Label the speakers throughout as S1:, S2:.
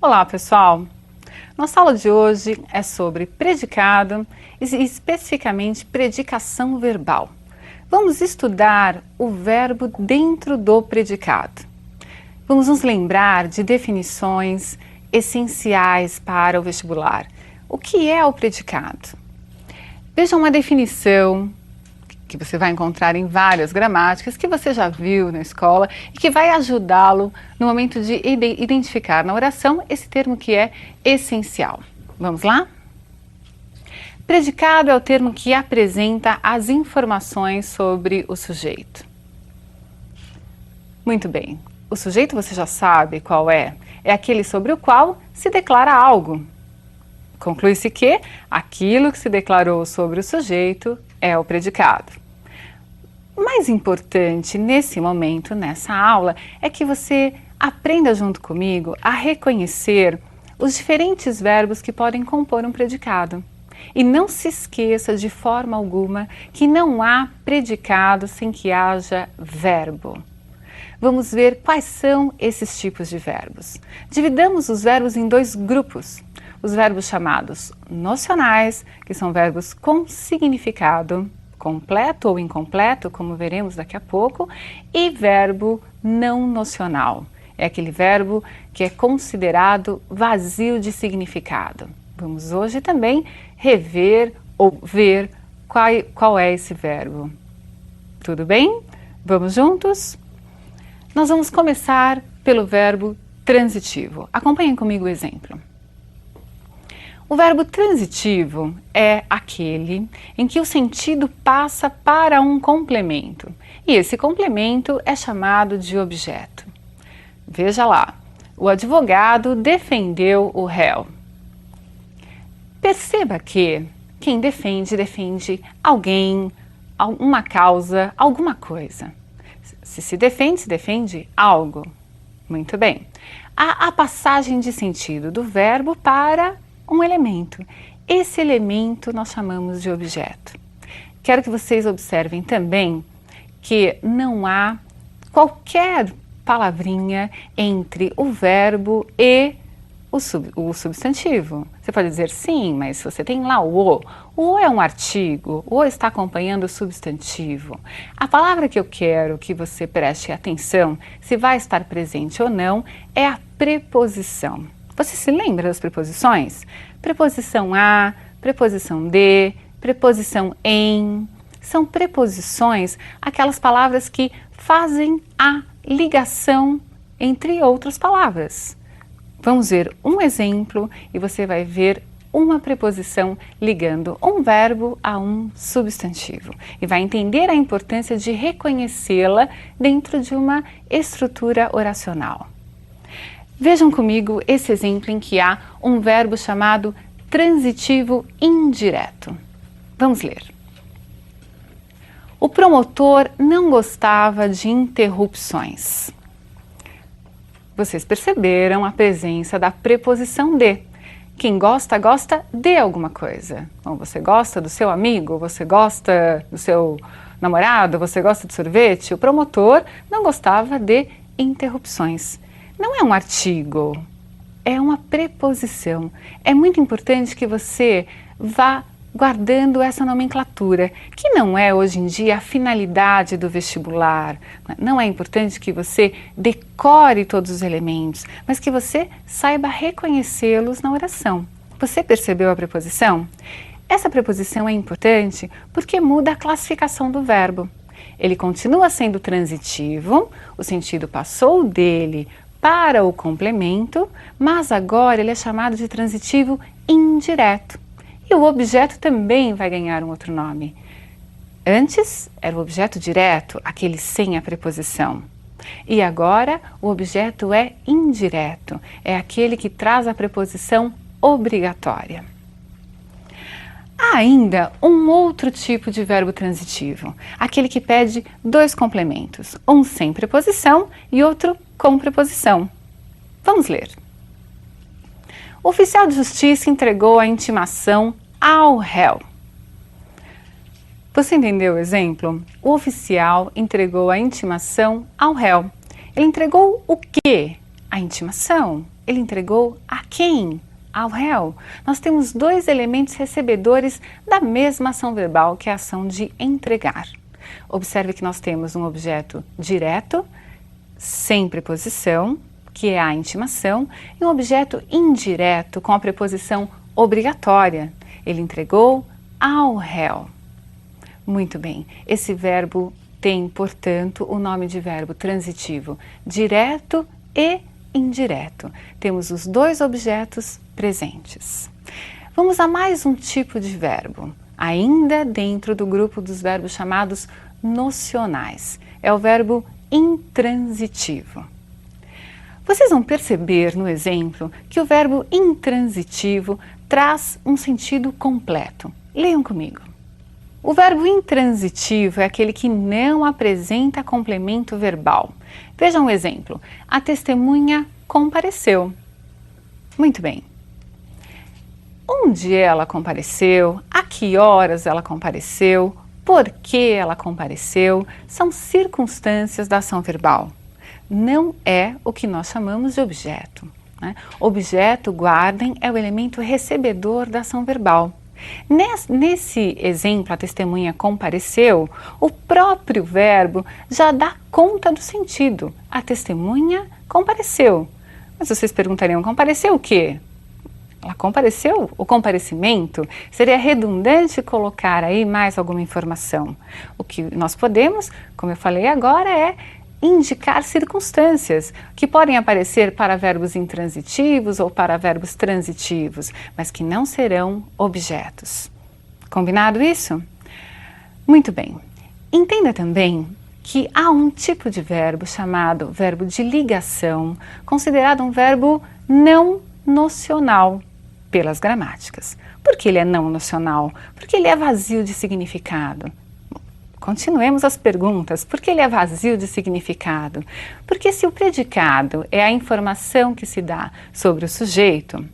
S1: Olá, pessoal! Nossa aula de hoje é sobre predicado e especificamente predicação verbal. Vamos estudar o verbo dentro do predicado. Vamos nos lembrar de definições essenciais para o vestibular. O que é o predicado? Veja uma definição que você vai encontrar em várias gramáticas, que você já viu na escola e que vai ajudá-lo no momento de identificar na oração esse termo que é essencial. Vamos lá? Predicado é o termo que apresenta as informações sobre o sujeito. Muito bem. O sujeito você já sabe qual é. É aquele sobre o qual se declara algo. Conclui-se que aquilo que se declarou sobre o sujeito é o predicado. O mais importante nesse momento, nessa aula, é que você aprenda junto comigo a reconhecer os diferentes verbos que podem compor um predicado. E não se esqueça de forma alguma que não há predicado sem que haja verbo. Vamos ver quais são esses tipos de verbos. Dividamos os verbos em dois grupos. Os verbos chamados nocionais, que são verbos com significado completo ou incompleto, como veremos daqui a pouco, e verbo não nocional. É aquele verbo que é considerado vazio de significado. Vamos hoje também rever ou ver qual é esse verbo. Tudo bem? Vamos juntos? Nós vamos começar pelo verbo transitivo. Acompanhem comigo o exemplo. O verbo transitivo é aquele em que o sentido passa para um complemento. E esse complemento é chamado de objeto. Veja lá, o advogado defendeu o réu. Perceba que quem defende alguém, uma causa, alguma coisa. Se defende algo. Muito bem. Há a passagem de sentido do verbo para um elemento. Esse elemento nós chamamos de objeto. Quero que vocês observem também que não há qualquer palavrinha entre o verbo e o substantivo. Você pode dizer sim, mas se você tem lá o é um artigo, o está acompanhando o substantivo. A palavra que eu quero que você preste atenção, se vai estar presente ou não, é a preposição. Você se lembra das preposições? Preposição a, preposição de, preposição em. São preposições, aquelas palavras que fazem a ligação entre outras palavras. Vamos ver um exemplo e você vai ver uma preposição ligando um verbo a um substantivo. E vai entender a importância de reconhecê-la dentro de uma estrutura oracional. Vejam comigo esse exemplo em que há um verbo chamado transitivo indireto. Vamos ler. O promotor não gostava de interrupções. Vocês perceberam a presença da preposição de. Quem gosta, gosta de alguma coisa. Bom, você gosta do seu amigo, você gosta do seu namorado, você gosta de sorvete. O promotor não gostava de interrupções. Não é um artigo, é uma preposição. É muito importante que você vá guardando essa nomenclatura, que não é hoje em dia a finalidade do vestibular. Não é importante que você decore todos os elementos, mas que você saiba reconhecê-los na oração. Você percebeu a preposição? Essa preposição é importante porque muda a classificação do verbo. Ele continua sendo transitivo, o sentido passou dele para o complemento, mas agora ele é chamado de transitivo indireto. E o objeto também vai ganhar um outro nome. Antes era o objeto direto, aquele sem a preposição. E agora o objeto é indireto, é aquele que traz a preposição obrigatória. Há ainda um outro tipo de verbo transitivo, aquele que pede dois complementos, um sem preposição e outro com preposição. Vamos ler. O oficial de justiça entregou a intimação ao réu. Você entendeu o exemplo? O oficial entregou a intimação ao réu. Ele entregou o quê? A intimação. Ele entregou a quem? Ao réu. Nós temos dois elementos recebedores da mesma ação verbal, que é a ação de entregar. Observe que nós temos um objeto direto, sem preposição, que é a intimação, e um objeto indireto, com a preposição obrigatória. Ele entregou ao réu. Muito bem, esse verbo tem, portanto, o nome de verbo transitivo, direto e indireto. Temos os dois objetos presentes. Vamos a mais um tipo de verbo, ainda dentro do grupo dos verbos chamados nocionais. É o verbo intransitivo. Vocês vão perceber no exemplo que o verbo intransitivo traz um sentido completo. Leiam comigo. O verbo intransitivo é aquele que não apresenta complemento verbal. Vejam um exemplo. A testemunha compareceu. Muito bem. Onde ela compareceu? A que horas ela compareceu? Por que ela compareceu? São circunstâncias da ação verbal. Não é o que nós chamamos de objeto, né? Objeto, guardem, é o elemento recebedor da ação verbal. Nesse exemplo, a testemunha compareceu, o próprio verbo já dá conta do sentido. A testemunha compareceu. Mas vocês perguntariam, compareceu o quê? Ela compareceu? O comparecimento? Seria redundante colocar aí mais alguma informação. O que nós podemos, como eu falei agora, é indicar circunstâncias que podem aparecer para verbos intransitivos ou para verbos transitivos, mas que não serão objetos. Combinado isso? Muito bem. Entenda também que há um tipo de verbo chamado verbo de ligação, considerado um verbo não nocional pelas gramáticas. Por que ele é não nocional? Porque ele é vazio de significado. Continuemos as perguntas. Por que ele é vazio de significado? Porque se o predicado é a informação que se dá sobre o sujeito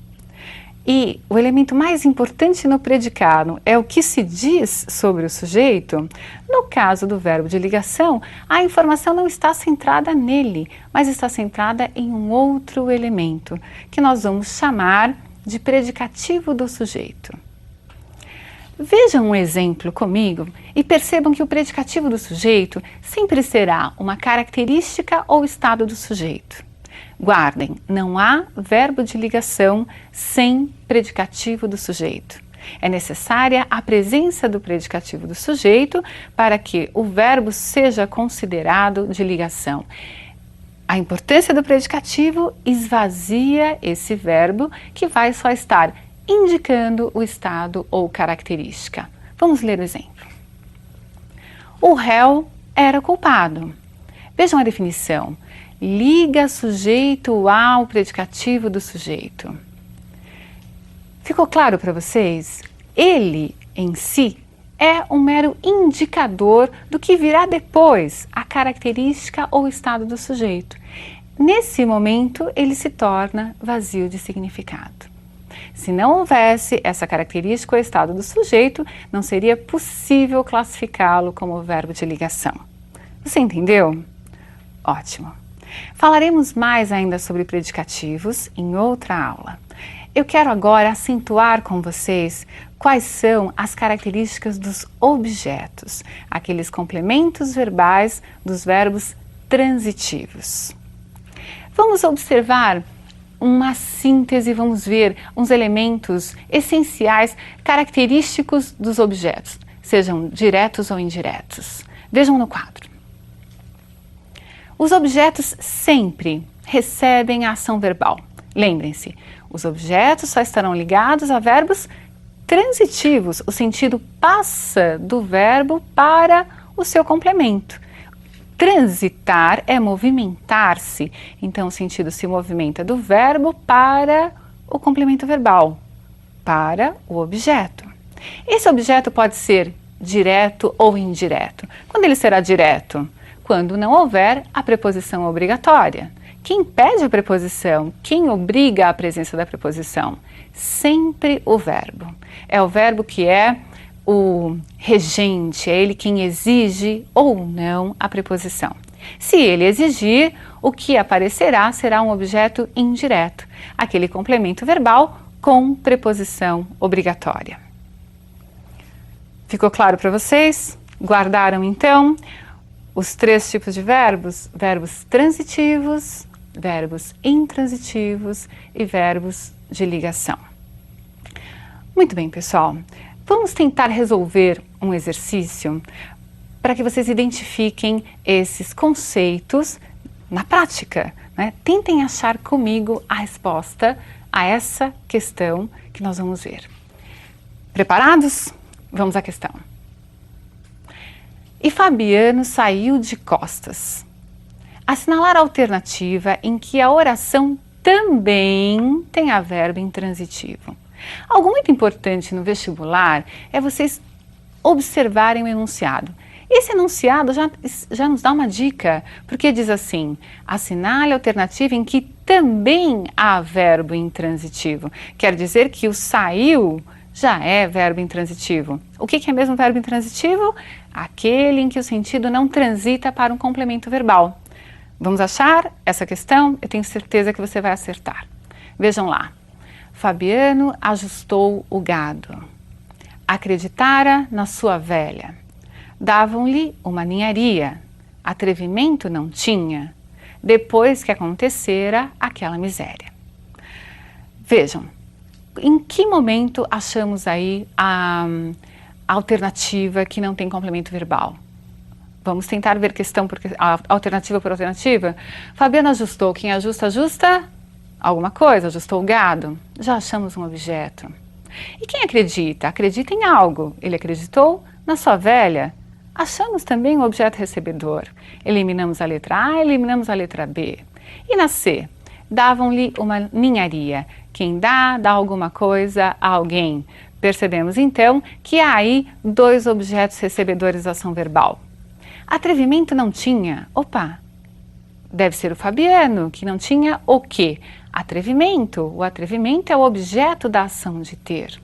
S1: e o elemento mais importante no predicado é o que se diz sobre o sujeito, no caso do verbo de ligação, a informação não está centrada nele, mas está centrada em um outro elemento, que nós vamos chamar de predicativo do sujeito. Vejam um exemplo comigo e percebam que o predicativo do sujeito sempre será uma característica ou estado do sujeito. Guardem, não há verbo de ligação sem predicativo do sujeito. É necessária a presença do predicativo do sujeito para que o verbo seja considerado de ligação. A importância do predicativo esvazia esse verbo que vai só estar indicando o estado ou característica. Vamos ler o exemplo. O réu era culpado. Vejam a definição. Liga sujeito ao predicativo do sujeito. Ficou claro para vocês? Ele, em si, é um mero indicador do que virá depois, a característica ou estado do sujeito. Nesse momento, ele se torna vazio de significado. Se não houvesse essa característica ou estado do sujeito, não seria possível classificá-lo como verbo de ligação. Você entendeu? Ótimo! Falaremos mais ainda sobre predicativos em outra aula. Eu quero agora acentuar com vocês quais são as características dos objetos, aqueles complementos verbais dos verbos transitivos. Vamos observar uma síntese, vamos ver uns elementos essenciais, característicos dos objetos, sejam diretos ou indiretos. Vejam no quadro. Os objetos sempre recebem a ação verbal. Lembrem-se, os objetos só estarão ligados a verbos transitivos. O sentido passa do verbo para o seu complemento. Transitar é movimentar-se, então o sentido se movimenta do verbo para o complemento verbal, para o objeto. Esse objeto pode ser direto ou indireto. Quando ele será direto? Quando não houver a preposição obrigatória. Quem pede a preposição? Quem obriga a presença da preposição? Sempre o verbo. É o verbo que é o regente, é ele quem exige ou não a preposição. Se ele exigir, o que aparecerá será um objeto indireto. aquele complemento verbal com preposição obrigatória. Ficou claro para vocês? Guardaram então os 3 tipos de verbos? Verbos transitivos, verbos intransitivos e verbos de ligação. Muito bem, pessoal. Vamos tentar resolver um exercício para que vocês identifiquem esses conceitos na prática, né? Tentem achar comigo a resposta a essa questão que nós vamos ver. Preparados? Vamos à questão. E Fabiano saiu de costas. Assinalar a alternativa em que a oração também tenha verbo intransitivo. Algo muito importante no vestibular é vocês observarem o enunciado. Esse enunciado já nos dá uma dica, porque diz assim: assinale a alternativa em que também há verbo intransitivo. Quer dizer que o saiu já é verbo intransitivo. O que é mesmo verbo intransitivo? Aquele em que o sentido não transita para um complemento verbal. Vamos achar essa questão? Eu tenho certeza que você vai acertar. Vejam lá. Fabiano ajustou o gado. Acreditara na sua velha. Davam-lhe uma ninharia. Atrevimento não tinha, depois que acontecera aquela miséria. Vejam, em que momento achamos aí a alternativa que não tem complemento verbal? Vamos tentar ver questão por alternativa por alternativa? Fabiano ajustou. Quem ajusta, ajusta alguma coisa. Ajustou o gado. Já achamos um objeto. E quem acredita? Acredita em algo. Ele acreditou na sua velha. Achamos também o objeto recebedor. Eliminamos a letra A, eliminamos a letra B. E na C? Davam-lhe uma ninharia. Quem dá alguma coisa a alguém. Percebemos então que há aí 2 objetos recebedores da ação verbal. Atrevimento não tinha. Opa! Deve ser o Fabiano, que não tinha o quê? Atrevimento. O atrevimento é o objeto da ação de ter.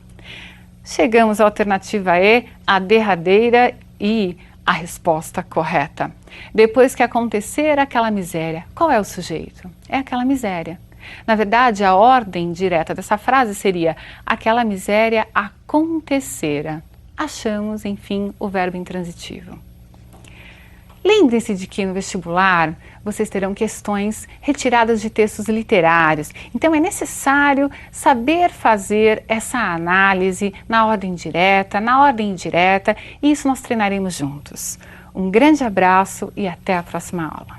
S1: Chegamos à alternativa E, a derradeira e a resposta correta. Depois que acontecer aquela miséria, qual é o sujeito? É aquela miséria. Na verdade, a ordem direta dessa frase seria: aquela miséria acontecera. Achamos, enfim, o verbo intransitivo. Lembrem-se de que no vestibular vocês terão questões retiradas de textos literários, então é necessário saber fazer essa análise na ordem direta, na ordem indireta, e isso nós treinaremos juntos. Um grande abraço e até a próxima aula.